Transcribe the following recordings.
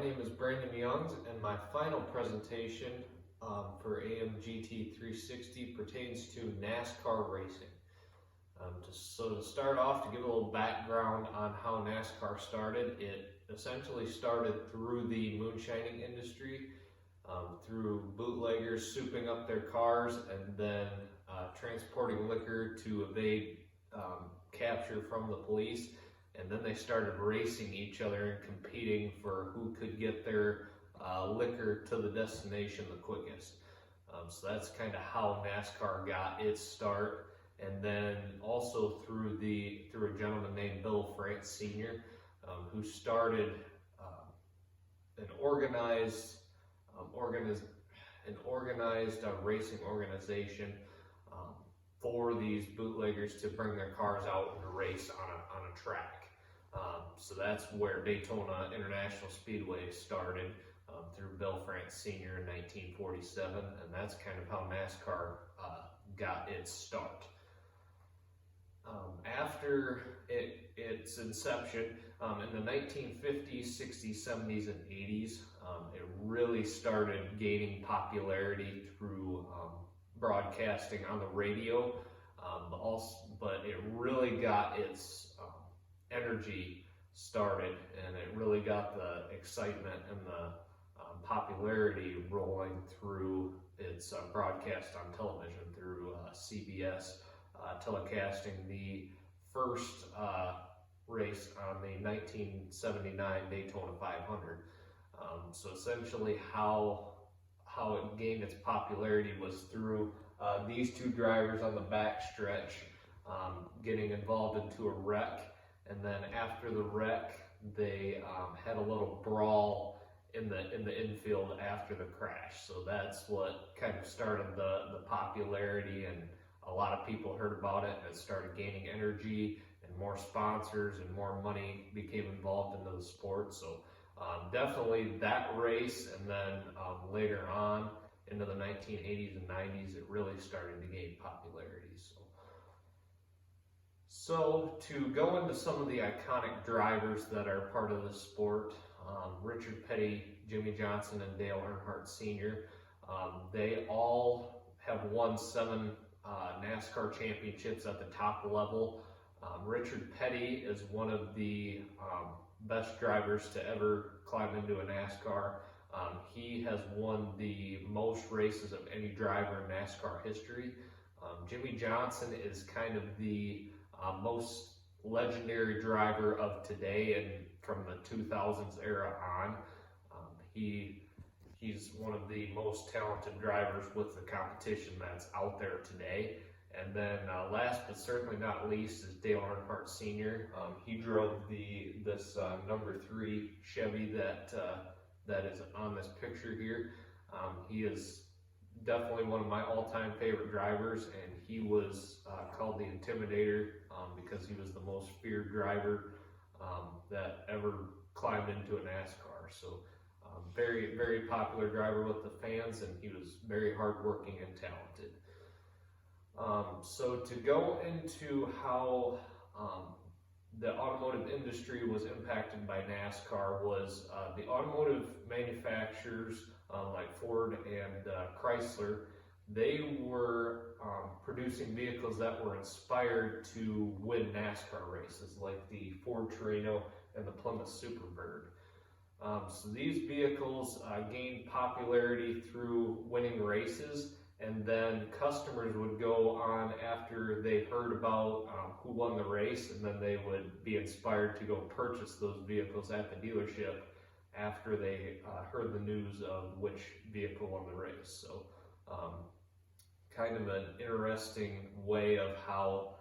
name is Brandon Youngs, and my final presentation for AMGT 360 pertains to NASCAR racing. So to start off, to give a little background on how NASCAR started, it essentially started through the moonshining industry, through bootleggers souping up their cars and then transporting liquor to evade capture from the police. And then they started racing each other and competing for who could get their liquor to the destination the quickest. So that's kind of how NASCAR got its start. And then also through a gentleman named Bill France Sr., who started an organized racing organization for these bootleggers to bring their cars out and race on a track. So that's where Daytona International Speedway started through Bill France Sr. in 1947, and that's kind of how NASCAR got its start. After its inception, in the 1950s, 60s, 70s, and 80s, it really started gaining popularity through broadcasting on the radio, but it really got its energy started, and it really got the excitement and the popularity rolling through its broadcast on television through CBS, telecasting the first race on the 1979 Daytona 500. So essentially how it gained its popularity was through these two drivers on the back stretch getting involved into a wreck, and then after the wreck they had a little brawl in the infield after the crash. So that's what kind of started the popularity, and a lot of people heard about it, and it started gaining energy, and more sponsors and more money became involved into the sport. So definitely that race, and then later on into the 1980s and 90s, it really started to gain popularity. So to go into some of the iconic drivers that are part of the sport, Richard Petty, Jimmy Johnson, and Dale Earnhardt Sr., they all have won 7 NASCAR championships at the top level. Richard Petty is one of the best drivers to ever climb into a NASCAR. He has won the most races of any driver in NASCAR history. Jimmy Johnson is kind of the most legendary driver of today and from the 2000s era on. He's one of the most talented drivers with the competition that's out there today. And then last but certainly not least is Dale Earnhardt Sr. He drove this number 3 Chevy that is on this picture here. He is definitely one of my all-time favorite drivers, and he was called the Intimidator because he was the most feared driver that ever climbed into a NASCAR. So very, very popular driver with the fans, and he was very hardworking and talented. So to go into how the automotive industry was impacted by NASCAR was the automotive manufacturers like Ford and Chrysler. They were producing vehicles that were inspired to win NASCAR races, like the Ford Torino and the Plymouth Superbird. So these vehicles gained popularity through winning races, and then customers would go on after they heard about who won the race, and then they would be inspired to go purchase those vehicles at the dealership after they heard the news of which vehicle won the race. So kind of an interesting way of how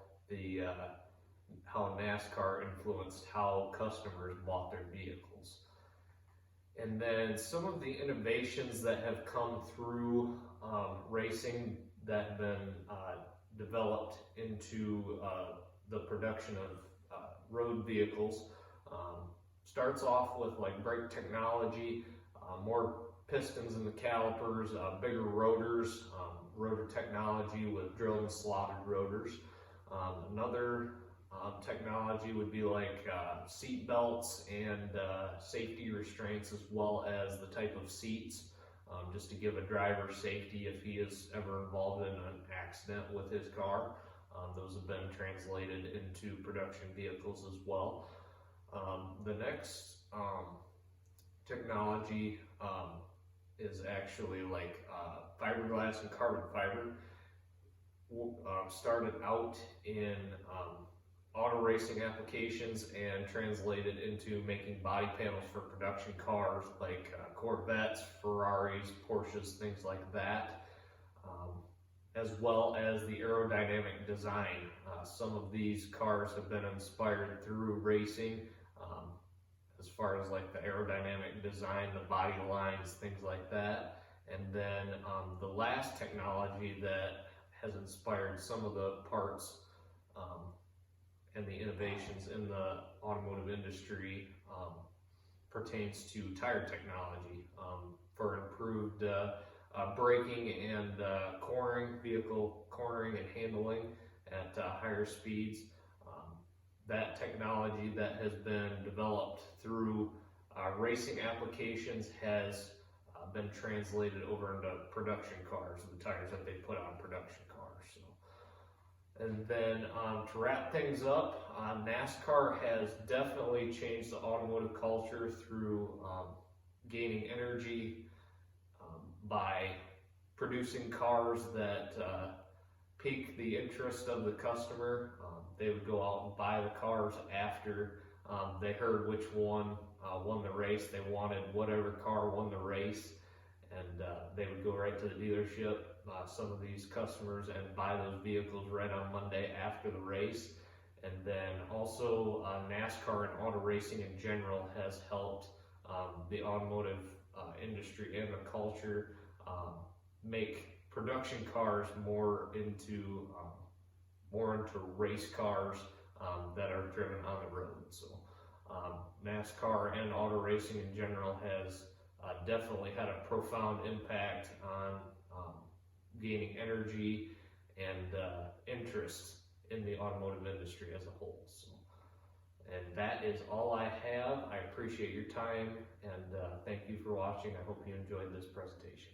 NASCAR influenced how customers bought their vehicles. And then some of the innovations that have come through racing that have been developed into the production of road vehicles starts off with like brake technology, more pistons in the calipers, bigger rotors, rotor technology with drilled and slotted rotors. Another Technology would be like seat belts and safety restraints, as well as the type of seats, just to give a driver safety if he is ever involved in an accident with his car. Those have been translated into production vehicles as well. The next technology is actually like fiberglass and carbon fiber. Started out in auto racing applications and translated into making body panels for production cars like Corvettes, Ferraris, Porsches, things like that, as well as the aerodynamic design. Some of these cars have been inspired through racing, as far as like the aerodynamic design, the body lines, things like that. And then the last technology that has inspired some of the parts and the innovations in the automotive industry pertains to tire technology for improved braking and vehicle cornering and handling at higher speeds. That technology that has been developed through racing applications has been translated over into production cars, the tires that they put on production cars. So, and then to wrap things up, NASCAR has definitely changed the automotive culture through gaining energy by producing cars that pique the interest of the customer. They would go out and buy the cars after they heard which one won the race. They wanted whatever car won the race, and they would go right to the dealership, some of these customers, and buy those vehicles right on Monday after the race. And then also NASCAR and auto racing in general has helped the automotive industry and the culture make production cars more into race cars that are driven on the road. So NASCAR and auto racing in general has definitely had a profound impact on gaining energy and interest in the automotive industry as a whole. So, and that is all I have. I appreciate your time, and thank you for watching. I hope you enjoyed this presentation.